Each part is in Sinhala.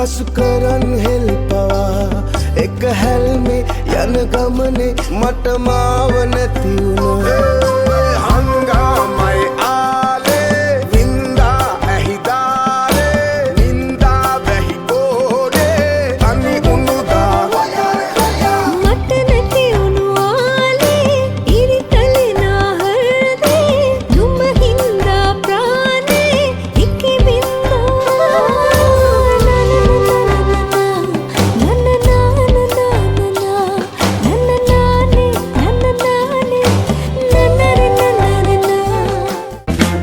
පසු කරන් හෙල් පවා එක හැල්මේ යන ගමනේ මට මාව නැති වුණා හංගාමයි ආලේ වින්දා ඇහිදාලේ නින්දා වැහි බෝඩේ අනි උනුදා මට නැති උණු ආලේ ඉරිතලේ නාහරදේ නුඹ හින්දා ප්‍රාණේ එකේ වින්දා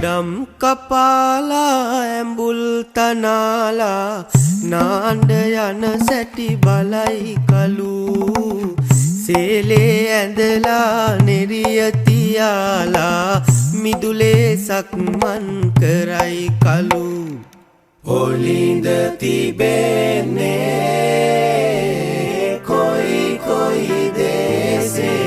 डम कपाला एम्बुल तनाला नांड यन सැටි බලයි කලු සේලේ ඇඳලා නෙරිය තියාලා මිදුලේ සක්මන් කරයි කලු ඔලින්ද තිබෙන්නේ කොයි කොයි දේසේ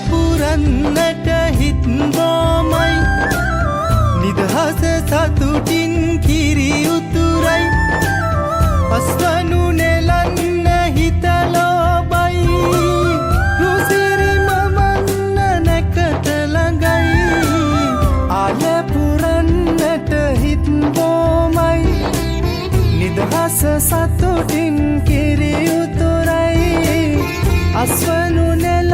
පුරන්නට හිත් බොමයි නිදහස සතුටින් කිරි උතුරයි අස්වනු නෙලන්න හිතලෝබයි රුසිරි මමන්න නැකට ළඟයි ආල පුරන්නට හිත් බොමයි නිදහස සතුටින් කිරි උතුරයි අස්වනු නෙල